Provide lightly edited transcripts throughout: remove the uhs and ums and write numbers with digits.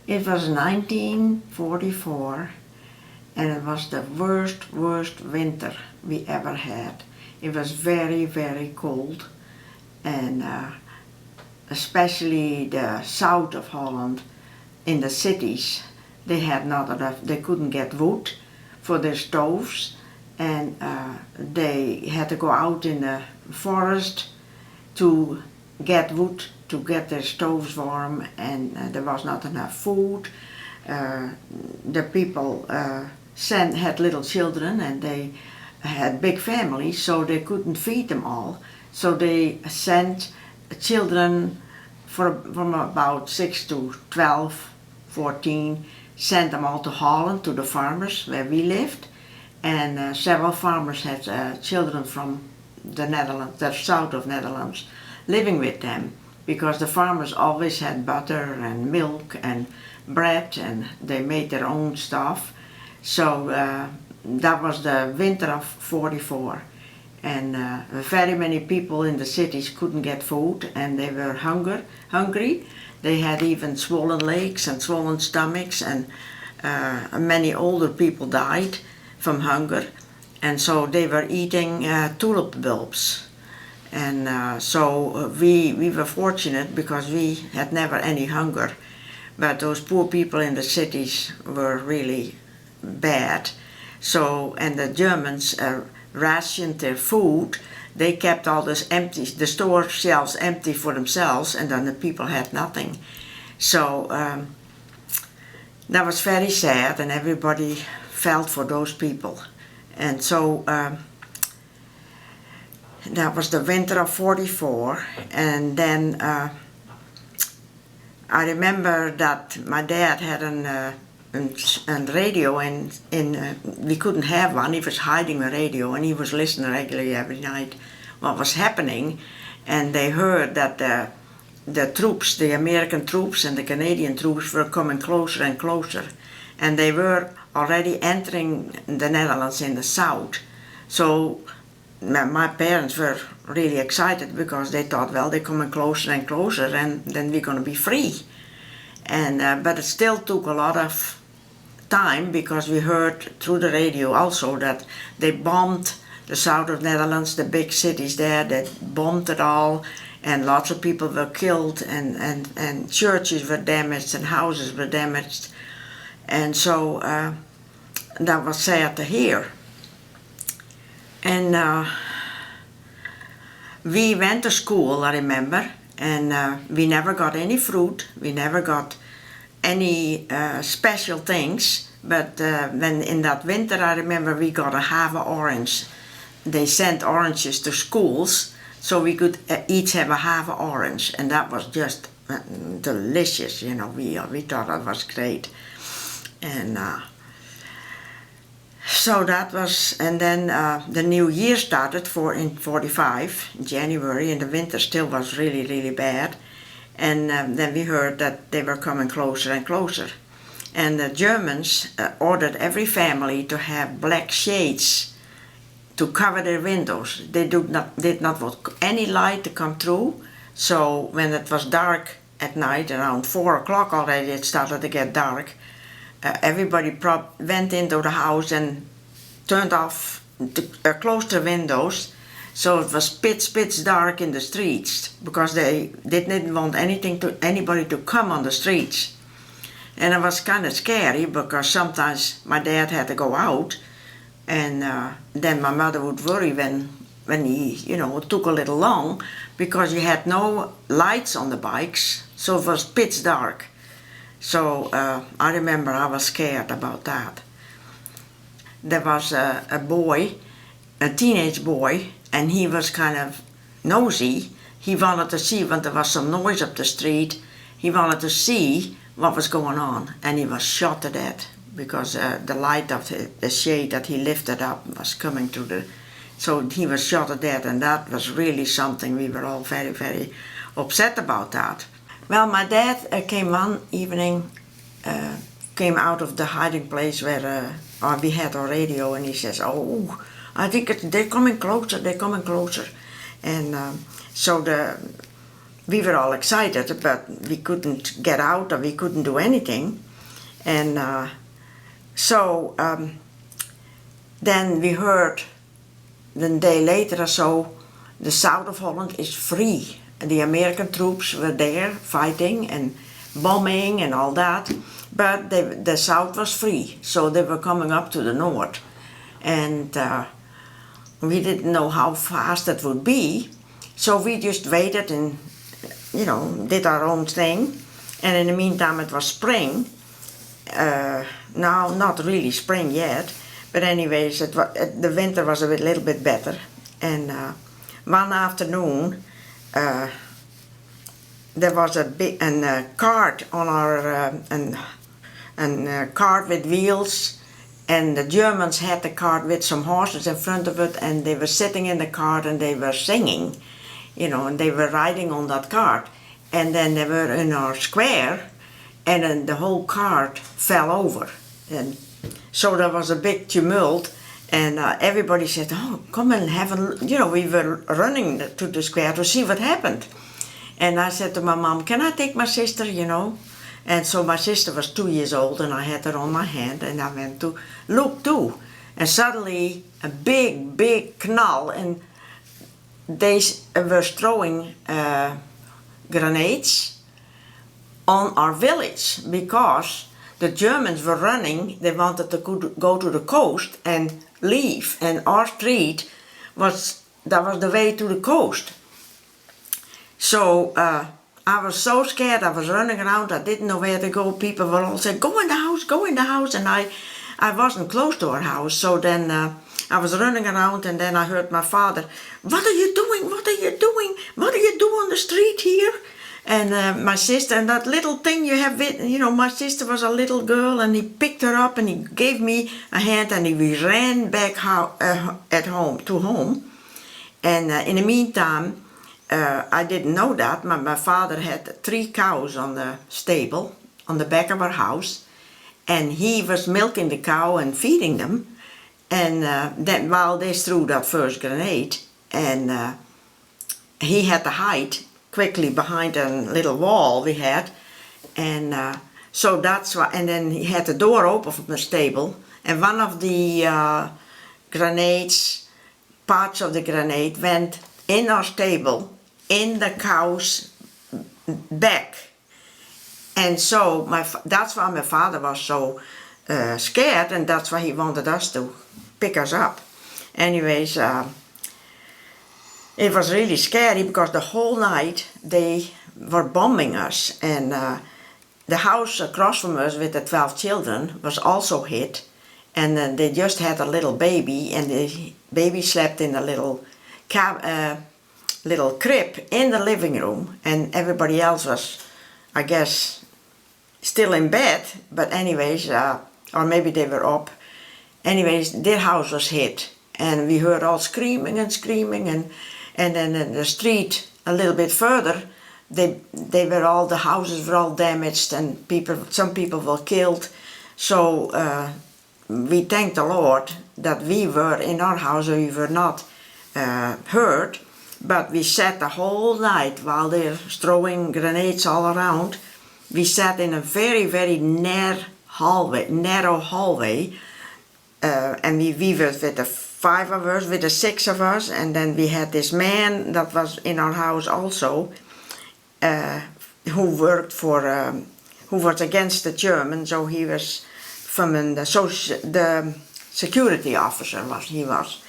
It was 1944, and it was the worst winter we ever had. It was very, very cold, and especially the south of Holland, in the cities, they had not enough, they couldn't get wood for their stoves, and they had to go out in the forest to get wood to get their stoves warm, and there was not enough food. The people had little children, and they had big families, so they couldn't feed them all. So they sent children from about 6 to 12, 14, sent them all to Holland, to the farmers where we lived. And several farmers had children from the Netherlands, the south of Netherlands, living with them, because the farmers always had butter and milk and bread, and they made their own stuff. So that was the winter of 44, and very many people in the cities couldn't get food, and they were hungry. They had even swollen legs and swollen stomachs, and many older people died from hunger, and so they were eating tulip bulbs. And so we were fortunate because we had never any hunger, but those poor people in the cities were really bad. So, and the Germans rationed their food. They kept all this empty, the store shelves empty for themselves, and then the people had nothing. So that was very sad, and everybody felt for those people. And so that was the winter of 44, and then I remember that my dad had a radio, and we couldn't have one. He was hiding a radio, and he was listening regularly every night what was happening, and they heard that the troops, the American troops and the Canadian troops, were coming closer and closer, and they were already entering the Netherlands in the south. So my parents were really excited because they thought, well, they're coming closer and closer, and then we're going to be free. And but it still took a lot of time, because we heard through the radio also that they bombed the south of Netherlands, the big cities there. They bombed it all, and lots of people were killed, and churches were damaged, and houses were damaged. And so that was sad to hear. And we went to school, I remember, and we never got any fruit, we never got any special things, but when in that winter, I remember we got a half an orange. They sent oranges to schools, so we could each have a half an orange, and that was just delicious, you know. We thought that was great. And so that was, and then the new year started in 45, January, and the winter still was really, really bad. And then we heard that they were coming closer and closer. And the Germans ordered every family to have black shades to cover their windows. They did not want any light to come through. So when it was dark at night, around 4 o'clock already, it started to get dark. Everybody went into the house and turned off, closed the windows, so it was pitch dark in the streets, because they didn't want anybody to come on the streets. And it was kind of scary, because sometimes my dad had to go out, and then my mother would worry when he, you know, it took a little long, because he had no lights on the bikes, so it was pitch dark. So I remember I was scared about that. There was a boy, a teenage boy, and he was kind of nosy. He wanted to see when there was some noise up the street. He wanted to see what was going on, and he was shot to death because the light of the shade that he lifted up was coming to the... So he was shot to death, and that was really something. We were all very, very upset about that. Well, my dad came one evening, came out of the hiding place where we had our radio, and he says, "Oh, I think they're coming closer, they're coming closer." And so we were all excited, but we couldn't get out or we couldn't do anything. And then we heard, the day later or so, the south of Holland is free. The American troops were there fighting and bombing and all that, but the south was free, so they were coming up to the north. And we didn't know how fast it would be, so we just waited and, you know, did our own thing. And in the meantime it was spring. Now, not really spring yet, but anyways, the winter was a little bit better. And one afternoon, there was a big cart on our cart with wheels, and the Germans had the cart with some horses in front of it, and they were sitting in the cart and they were singing, you know, and they were riding on that cart. And then they were in our square, and then the whole cart fell over. And so there was a big tumult, and everybody said, oh, come and have a, you know, we were running to the square to see what happened. And I said to my mom, can I take my sister, you know? And so my sister was 2 years old, and I had her on my hand, and I went to look too. And suddenly a big knall, and they were throwing grenades on our village, because the Germans were running. They wanted to go to the coast and leave, and our street was the way to the coast. So I was so scared. I was running around. I didn't know where to go. People were all saying, go in the house, go in the house. And I wasn't close to our house. So then I was running around, and then I heard my father, what are you doing? What are you doing? What do you do on the street here? And my sister, and that little thing you have with, you know, my sister was a little girl, and he picked her up and he gave me a hand, and we ran back to home. And in the meantime, I didn't know that, my father had 3 cows on the stable, on the back of our house, and he was milking the cow and feeding them. And then while they threw that first grenade, and he had to hide quickly behind a little wall we had, and so that's why. And then he had the door open from the stable, and one of the grenades, parts of the grenade, went in our stable, in the cow's back. And so that's why my father was so scared, and that's why he wanted us to pick us up. Anyways, it was really scary, because the whole night they were bombing us, and the house across from us with the 12 children was also hit, and they just had a little baby, and the baby slept in a little crib in the living room, and everybody else was, I guess, still in bed, but anyways, or maybe they were up. Anyways, their house was hit, and we heard all screaming, and then in the street a little bit further, the houses were all damaged, and some people were killed. So we thank the Lord that we were in our house, we were not hurt, but we sat the whole night while they're throwing grenades all around. We sat in a very narrow hallway, and we were with the 5 of us, with the 6 of us, and then we had this man that was in our house also, who was against the Germans, so he was from the security officer he was,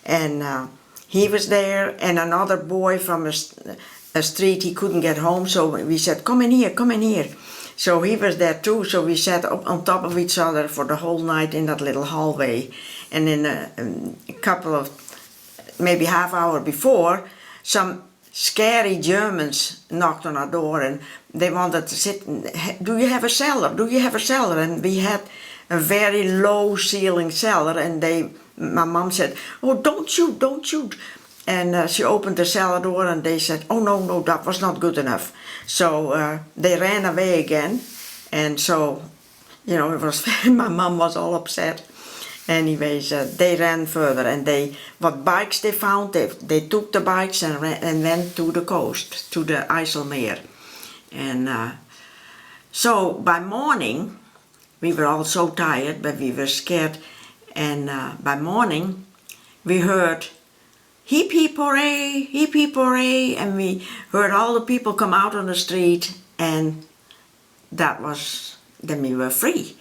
and he was there, and another boy from a street, he couldn't get home, so we said, come in here. So he was there too, so we sat up on top of each other for the whole night in that little hallway. And in a couple of, maybe half hour before, some scary Germans knocked on our door, and they wanted to sit, do you have a cellar? Do you have a cellar? And we had a very low ceiling cellar, and my mom said, oh, don't shoot. And she opened the cellar door, and they said, oh no, that was not good enough. So they ran away again, and so, you know, it was my mom was all upset. anyways, they ran further, and what bikes they found, they took the bikes and went to the coast, to the IJsselmeer. And so by morning, we were all so tired, but we were scared. And by morning, we heard hip hip hooray, and we heard all the people come out on the street, and then we were free.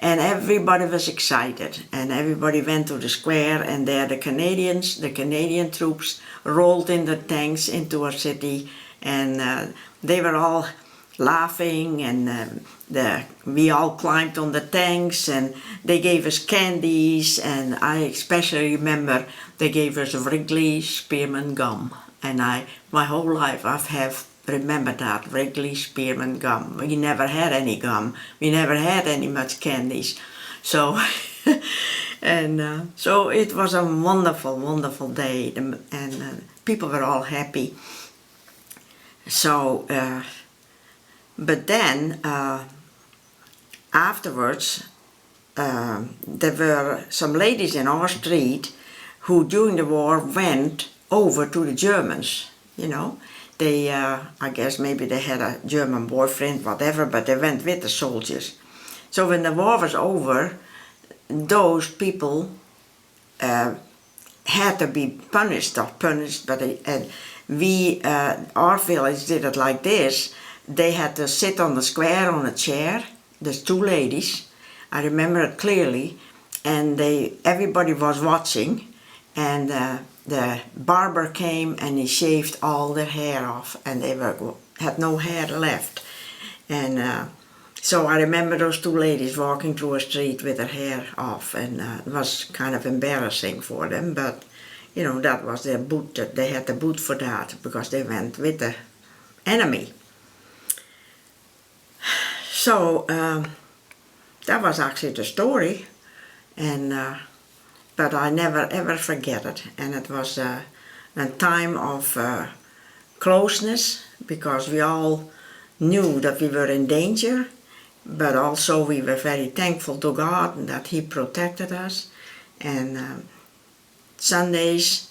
And everybody was excited, and everybody went to the square, and there the Canadian troops rolled in the tanks into our city, and they were all laughing, and we all climbed on the tanks, and they gave us candies, and I especially remember they gave us Wrigley spearmint gum, and my whole life I have remembered that, Wrigley spearmint gum. We never had any gum, we never had any much candies, so and so it was a wonderful day, and people were all happy. So but then afterwards there were some ladies in our street who during the war went over to the Germans, you know. They, I guess maybe they had a German boyfriend, whatever, but they went with the soldiers. So when the war was over, those people had to be punished, but our village did it like this. They had to sit on the square on a chair. There's two ladies, I remember it clearly, and everybody was watching, and the barber came and he shaved all their hair off, and they had no hair left. And so I remember those two ladies walking through a street with their hair off, and it was kind of embarrassing for them, but you know, that was their boot, that they had the boot for that, because they went with the enemy. So that was actually the story, and but I never ever forget it. And it was a time of closeness, because we all knew that we were in danger, but also we were very thankful to God that He protected us. And Sundays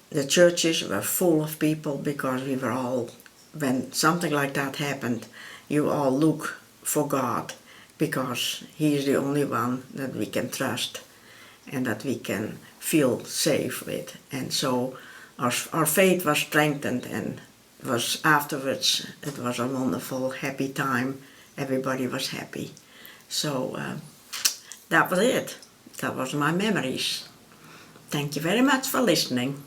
the churches were full of people, because we were all, when something like that happened, you all look for God, because He is the only one that we can trust and that we can feel safe with. And so our faith was strengthened, and afterwards it was a wonderful, happy time. Everybody was happy. So that was it. That was my memories. Thank you very much for listening.